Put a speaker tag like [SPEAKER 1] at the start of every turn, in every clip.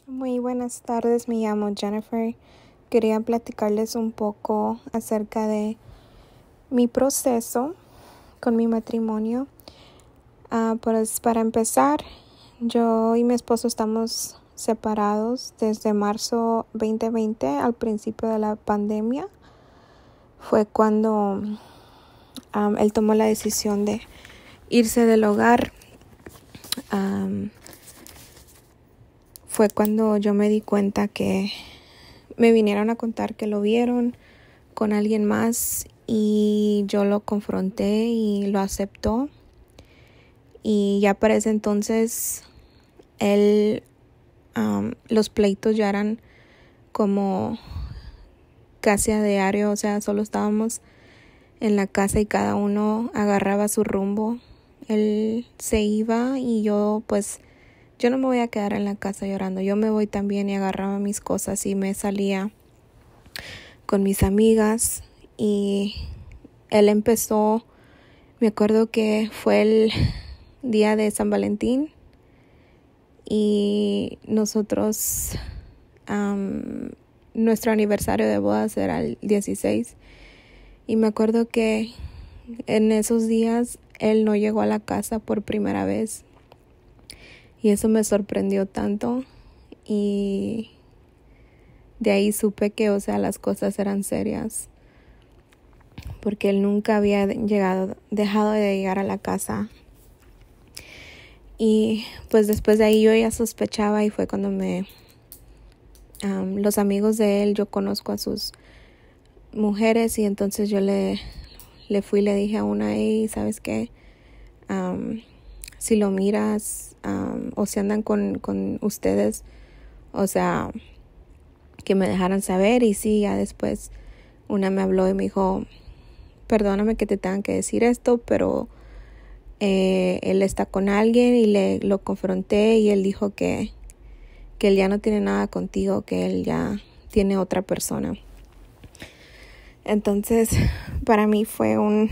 [SPEAKER 1] Muy buenas tardes, me llamo Jennifer. Quería platicarles un poco acerca de mi proceso con mi matrimonio. Pues para empezar, yo y mi esposo estamos separados desde marzo 2020, al principio de la pandemia. Fue cuando él tomó la decisión de irse del hogar. Fue cuando yo me di cuenta que me vinieron a contar que lo vieron con alguien más y yo lo confronté y lo aceptó. Y ya para ese entonces los pleitos ya eran como casi a diario, o sea, solo estábamos en la casa y cada uno agarraba su rumbo. Él se iba y yo no me voy a quedar en la casa llorando, yo me voy también, y agarraba mis cosas y me salía con mis amigas. Y él empezó, me acuerdo que fue el día de San Valentín y nosotros, nuestro aniversario de bodas era el 16, y me acuerdo que en esos días él no llegó a la casa por primera vez y eso me sorprendió tanto, y de ahí supe que, o sea, las cosas eran serias, porque él nunca había dejado de llegar a la casa. Y pues después de ahí yo ya sospechaba, y fue cuando los amigos de él, yo conozco a sus mujeres, y entonces yo le fui y le dije a una, hey, ¿sabes qué? Si lo miras, o si andan con ustedes, o sea, que me dejaran saber. Y sí, ya después una me habló y me dijo, perdóname que te tengan que decir esto, pero él está con alguien, y lo confronté y él dijo que él ya no tiene nada contigo, que él ya tiene otra persona. Entonces, para mí fue un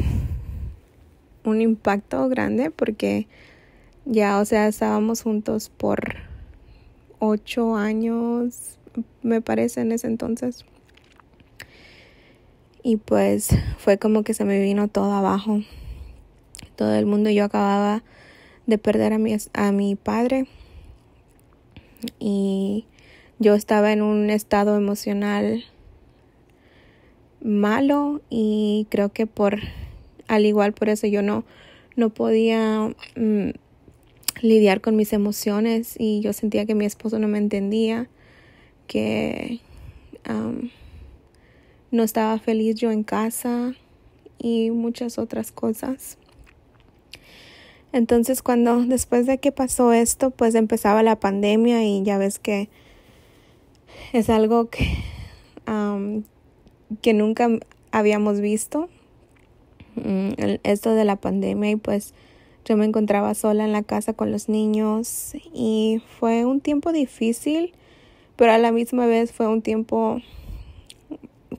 [SPEAKER 1] impacto grande, porque ya, o sea, estábamos juntos por 8 años, me parece, en ese entonces. Y pues fue como que se me vino todo abajo, todo el mundo. Yo acababa de perder a mi padre, y yo estaba en un estado emocional malo, y creo que al igual por eso yo no podía lidiar con mis emociones, y yo sentía que mi esposo no me entendía, que no estaba feliz yo en casa y muchas otras cosas. Entonces después de que pasó esto, pues empezaba la pandemia, y ya ves que es algo que nunca habíamos visto, esto de la pandemia. Y pues yo me encontraba sola en la casa con los niños, y fue un tiempo difícil, pero a la misma vez fue un tiempo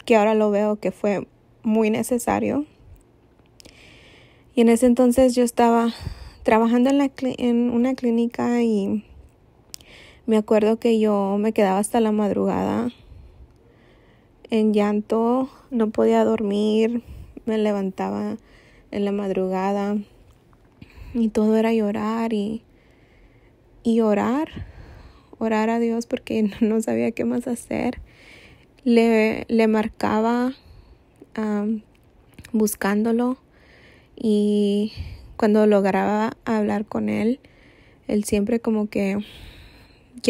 [SPEAKER 1] que ahora lo veo que fue muy necesario. Y en ese entonces yo estaba trabajando en una clínica, y me acuerdo que yo me quedaba hasta la madrugada en llanto, no podía dormir, me levantaba en la madrugada y todo era llorar y orar a Dios, porque no sabía qué más hacer. Le marcaba buscándolo, y cuando lograba hablar con él siempre como que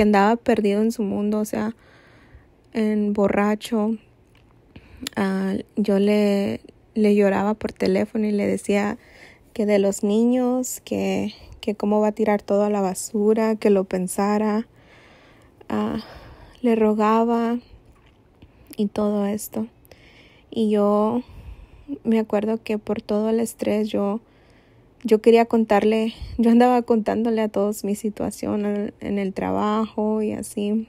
[SPEAKER 1] andaba perdido en su mundo, o sea, en borracho. Yo le lloraba por teléfono y le decía que de los niños, que cómo va a tirar todo a la basura, que lo pensara. Le rogaba y todo esto. Y yo me acuerdo que por todo el estrés yo quería contarle, yo andaba contándole a todos mi situación en el trabajo y así.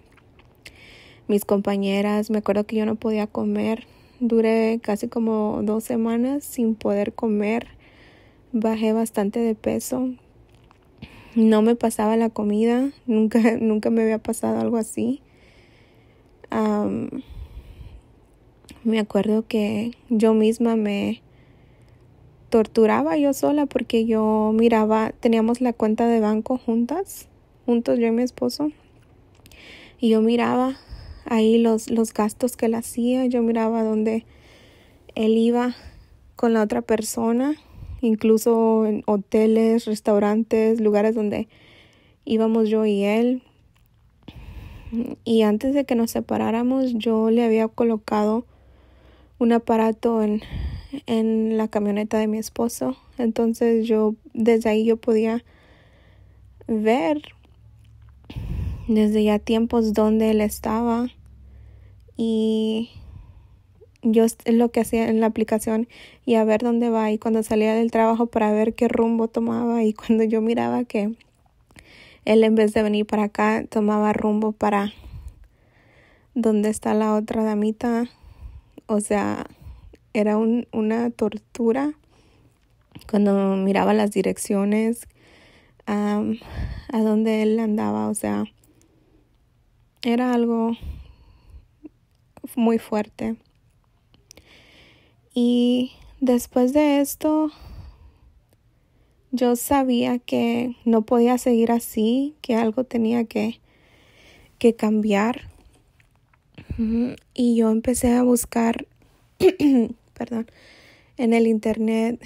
[SPEAKER 1] Mis compañeras, me acuerdo que yo no podía comer. Duré casi como 2 semanas sin poder comer. Bajé bastante de peso. No me pasaba la comida, nunca me había pasado algo así. Me acuerdo que yo misma me torturaba yo sola porque yo miraba, teníamos la cuenta de banco juntos yo y mi esposo, y yo miraba ahí los gastos que él hacía, yo miraba dónde él iba con la otra persona, incluso en hoteles, restaurantes, lugares donde íbamos yo y él. Y antes de que nos separáramos, yo le había colocado un aparato en la camioneta de mi esposo. Entonces desde ahí yo podía ver desde ya tiempos donde él estaba, y yo lo que hacía en la aplicación y a ver dónde va, y cuando salía del trabajo para ver qué rumbo tomaba, y cuando yo miraba que él en vez de venir para acá tomaba rumbo para donde está la otra damita, o sea, era una tortura cuando miraba las direcciones a donde él andaba, o sea, era algo muy fuerte. Y después de esto, yo sabía que no podía seguir así, que algo tenía que cambiar. Y yo empecé a buscar, perdón, en el internet.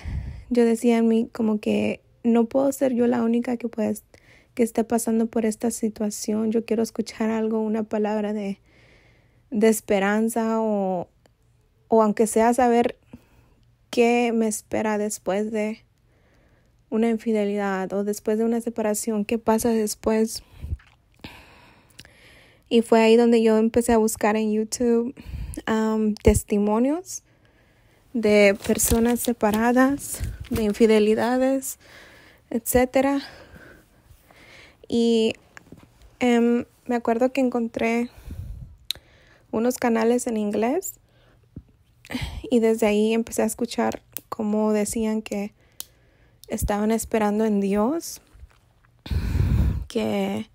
[SPEAKER 1] Yo decía en mí como que no puedo ser yo la única que esté pasando por esta situación. Yo quiero escuchar algo, una palabra de esperanza, o aunque sea saber qué me espera después de una infidelidad o después de una separación, qué pasa después. Y fue ahí donde yo empecé a buscar en YouTube testimonios de personas separadas, de infidelidades, etcétera. Y me acuerdo que encontré unos canales en inglés, y desde ahí empecé a escuchar cómo decían que estaban esperando en Dios, que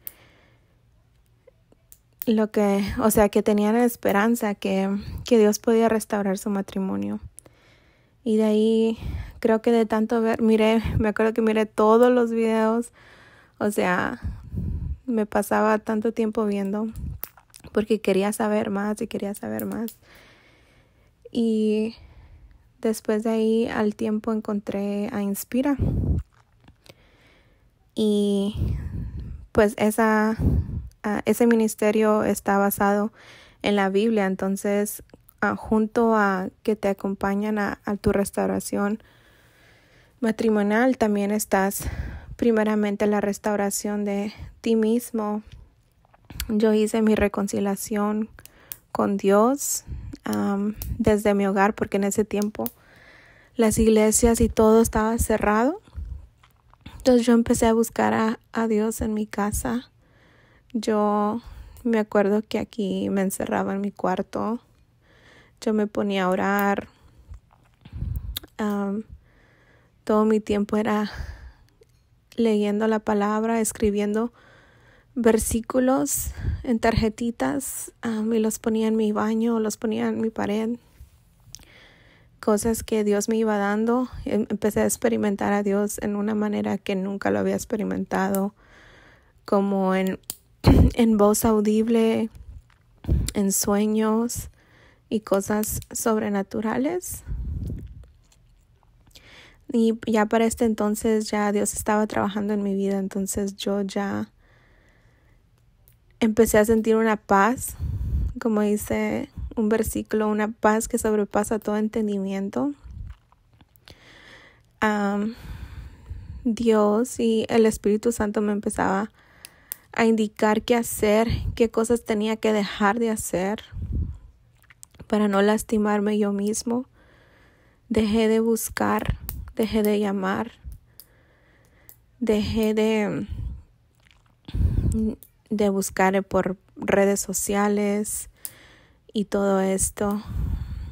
[SPEAKER 1] que tenían esperanza que Dios podía restaurar su matrimonio. Y de ahí, creo que de tanto ver, me acuerdo que miré todos los videos, o sea, me pasaba tanto tiempo viendo porque quería saber más y quería saber más. Y después de ahí, al tiempo, encontré a Inspira. Y pues ese ministerio está basado en la Biblia. Entonces, junto a que te acompañan a tu restauración matrimonial, también estás primeramente la restauración de ti mismo. Yo hice mi reconciliación con Dios desde mi hogar, porque en ese tiempo las iglesias y todo estaba cerrado. Entonces yo empecé a buscar a Dios en mi casa. Yo me acuerdo que aquí me encerraba en mi cuarto. Yo me ponía a orar. Todo mi tiempo era leyendo la palabra, escribiendo versículos en tarjetitas, y los ponía en mi baño, los ponía en mi pared. Cosas que Dios me iba dando. Empecé a experimentar a Dios en una manera que nunca lo había experimentado, como en voz audible, en sueños y cosas sobrenaturales. Y ya para este entonces ya Dios estaba trabajando en mi vida. Entonces yo ya empecé a sentir una paz, como dice un versículo, una paz que sobrepasa todo entendimiento. Dios y el Espíritu Santo me empezaba a indicar qué hacer, qué cosas tenía que dejar de hacer para no lastimarme yo mismo. Dejé de buscar, dejé de llamar, dejé de buscar por redes sociales y todo esto.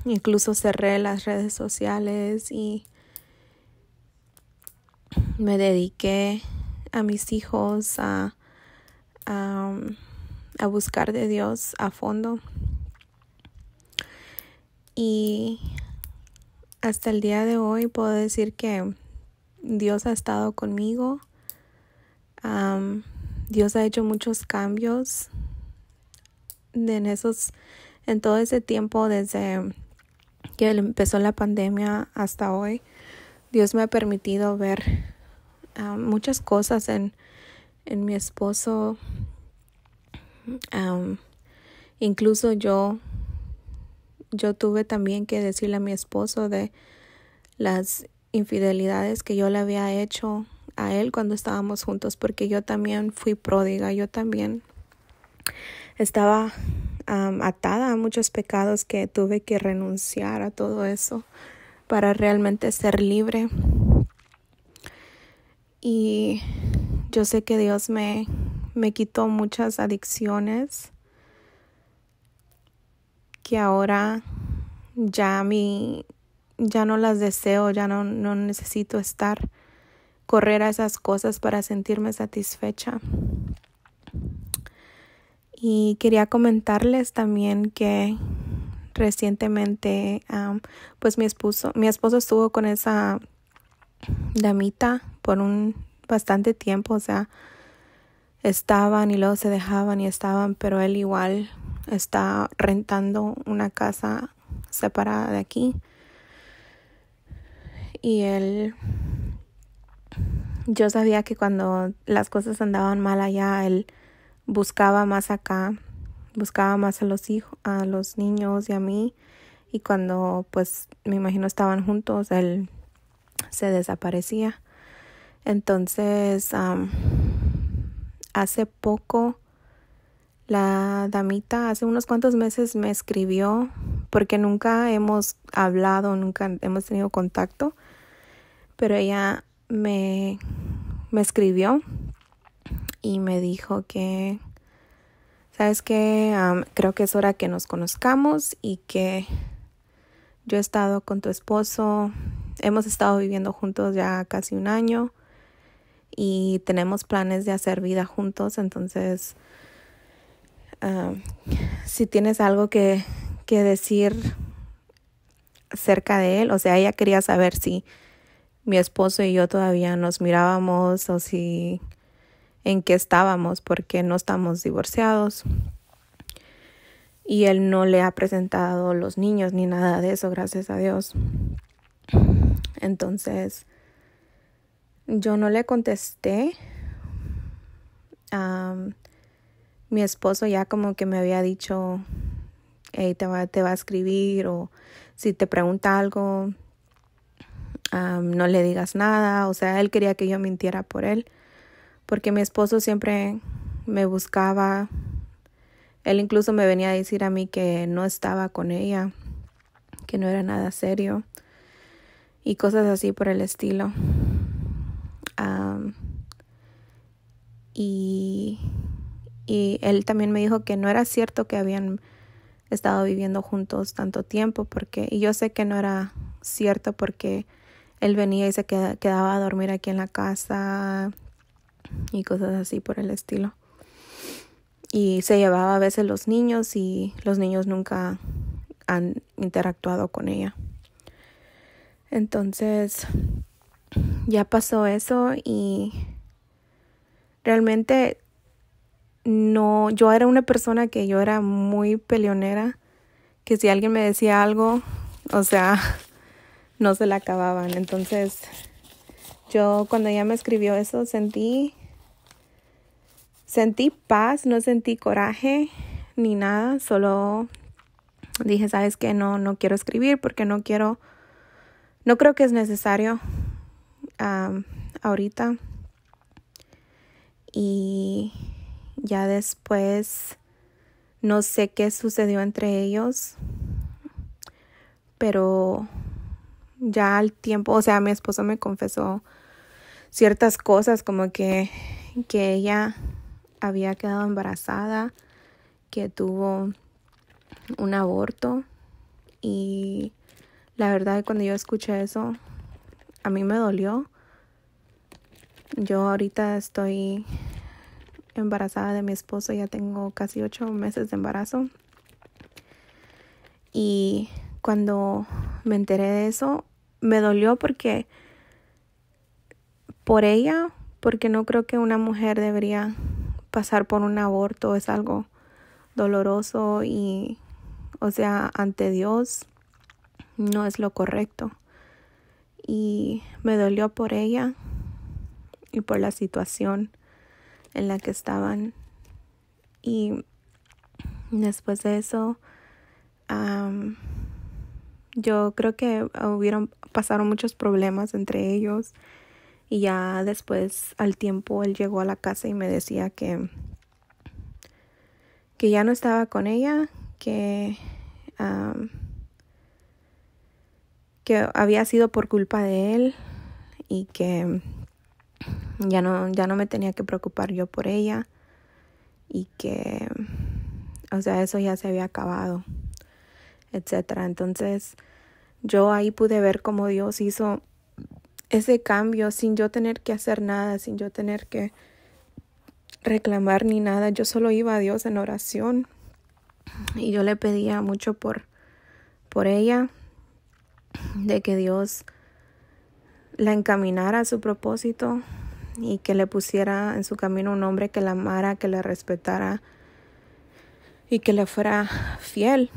[SPEAKER 1] Incluso cerré las redes sociales y me dediqué a mis hijos a, a buscar de Dios a fondo. Y hasta el día de hoy puedo decir que Dios ha estado conmigo. Dios ha hecho muchos cambios en todo ese tiempo, desde que empezó la pandemia hasta hoy. Dios me ha permitido ver muchas cosas en mi esposo. Incluso yo tuve también que decirle a mi esposo de las infidelidades que yo le había hecho a él cuando estábamos juntos, porque yo también fui pródiga. Yo también estaba atada a muchos pecados que tuve que renunciar a todo eso para realmente ser libre. Y yo sé que Dios me quitó muchas adicciones que ahora ya no las deseo, ya no necesito correr a esas cosas para sentirme satisfecha. Y quería comentarles también que recientemente, pues mi esposo estuvo con esa damita por un bastante tiempo. O sea, estaban y luego se dejaban y estaban, pero él igual está rentando una casa separada de aquí. Y yo sabía que cuando las cosas andaban mal allá, él buscaba más acá, buscaba más a los niños y a mí. Y cuando, pues, me imagino estaban juntos, él se desaparecía. Entonces, hace poco, la damita, hace unos cuantos meses me escribió, porque nunca hemos hablado, nunca hemos tenido contacto, pero ella me escribió y me dijo que, ¿sabes qué? Creo que es hora que nos conozcamos y que yo he estado con tu esposo, hemos estado viviendo juntos ya casi un año y tenemos planes de hacer vida juntos. Entonces, si tienes algo que decir acerca de él, o sea, ella quería saber si mi esposo y yo todavía nos mirábamos o si en qué estábamos, porque no estamos divorciados y él no le ha presentado los niños ni nada de eso, gracias a Dios. Entonces yo no le contesté. Mi esposo ya como que me había dicho, hey, te va a escribir, o si te pregunta algo, no le digas nada. O sea, él quería que yo mintiera por él, porque mi esposo siempre me buscaba. Él incluso me venía a decir a mí que no estaba con ella, que no era nada serio y cosas así por el estilo. Y él también me dijo que no era cierto que habían estado viviendo juntos tanto tiempo, y yo sé que no era cierto, porque él venía y se quedaba a dormir aquí en la casa y cosas así por el estilo. Y se llevaba a veces los niños y los niños nunca han interactuado con ella. Entonces, ya pasó eso y realmente no, yo era una persona que yo era muy peleonera, que si alguien me decía algo, o sea, no se la acababan. Entonces, yo cuando ella me escribió eso sentí paz, no sentí coraje ni nada, solo dije, ¿sabes qué? No quiero escribir porque no creo que es necesario ahorita. Y ya después no sé qué sucedió entre ellos, pero ya al tiempo, o sea, mi esposo me confesó ciertas cosas, como que ella había quedado embarazada, que tuvo un aborto. Y la verdad, cuando yo escuché eso, a mí me dolió, Yo ahorita estoy embarazada de mi esposo, ya tengo casi 8 meses de embarazo. Y cuando me enteré de eso, me dolió por ella, porque no creo que una mujer debería pasar por un aborto. Es algo doloroso y, o sea, ante Dios no es lo correcto. Y me dolió por ella y por la situación en la que estaban. Y después de eso, yo creo que pasaron muchos problemas entre ellos. Y ya después, al tiempo, él llegó a la casa y me decía que ya no estaba con ella, que había sido por culpa de él y que ya no me tenía que preocupar yo por ella y que, o sea, eso ya se había acabado, etcétera. Entonces, yo ahí pude ver cómo Dios hizo ese cambio sin yo tener que hacer nada, sin yo tener que reclamar ni nada. Yo solo iba a Dios en oración y yo le pedía mucho por ella, de que Dios la encaminara a su propósito y que le pusiera en su camino un hombre que la amara, que la respetara y que le fuera fiel,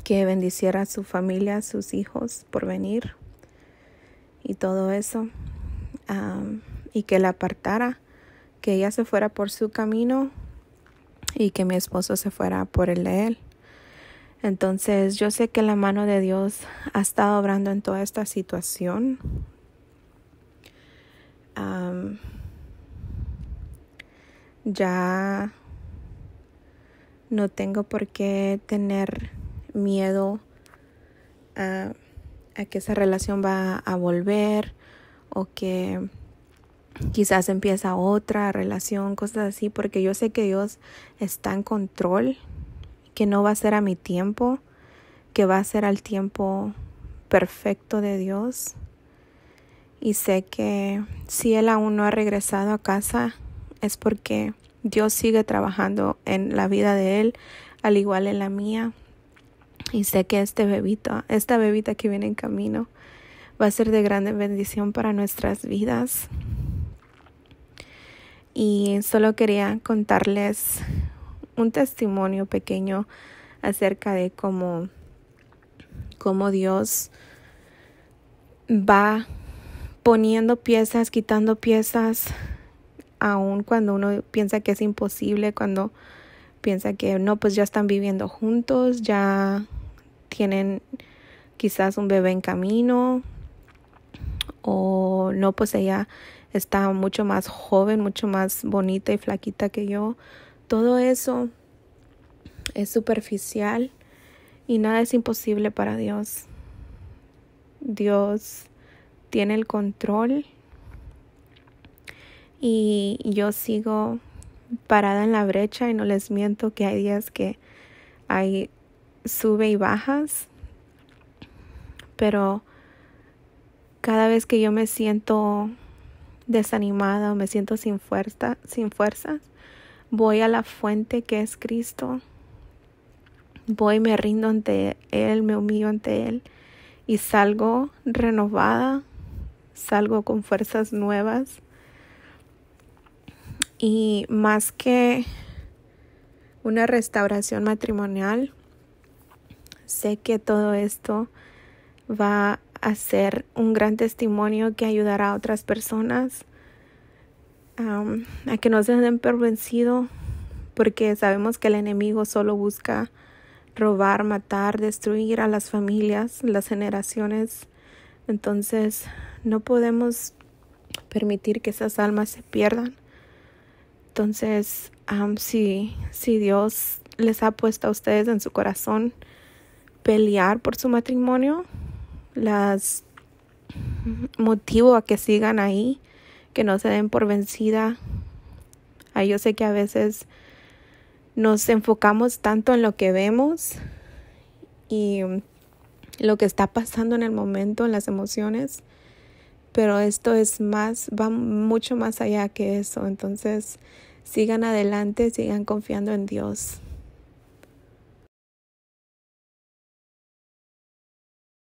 [SPEAKER 1] que bendiciera a su familia, a sus hijos por venir y todo eso, y que la apartara, que ella se fuera por su camino y que mi esposo se fuera por el de él. Entonces yo sé que la mano de Dios ha estado obrando en toda esta situación. Ya no tengo por qué tener miedo a que esa relación va a volver, o que quizás empieza otra relación, cosas así, porque yo sé que Dios está en control, que no va a ser a mi tiempo, que va a ser al tiempo perfecto de Dios. Y sé que si Él aún no ha regresado a casa, es porque Dios sigue trabajando en la vida de Él, al igual en la mía. Y sé que esta bebita que viene en camino, va a ser de grande bendición para nuestras vidas. Y solo quería contarles un testimonio pequeño acerca de cómo Dios va poniendo piezas, quitando piezas, aun cuando uno piensa que es imposible, cuando piensa que no, pues ya están viviendo juntos, ya tienen quizás un bebé en camino, o no, pues ella está mucho más joven, mucho más bonita y flaquita que yo. Todo eso es superficial y nada es imposible para Dios. Dios tiene el control y yo sigo parada en la brecha y no les miento que hay días que hay sube y bajas, pero cada vez que yo me siento desanimada o me siento sin fuerzas, voy a la fuente que es Cristo. Voy, me rindo ante Él, me humillo ante Él y salgo renovada, salgo con fuerzas nuevas. Y más que una restauración matrimonial, sé que todo esto va a ser un gran testimonio que ayudará a otras personas a que no se den por vencido, porque sabemos que el enemigo solo busca robar, matar, destruir a las familias, las generaciones. Entonces no podemos permitir que esas almas se pierdan. Entonces, si Dios les ha puesto a ustedes en su corazón pelear por su matrimonio, las motivo a que sigan ahí, que no se den por vencida. Yo sé que a veces nos enfocamos tanto en lo que vemos y lo que está pasando en el momento, en las emociones, pero esto es más, va mucho más allá que eso. Entonces, sigan adelante, sigan confiando en Dios.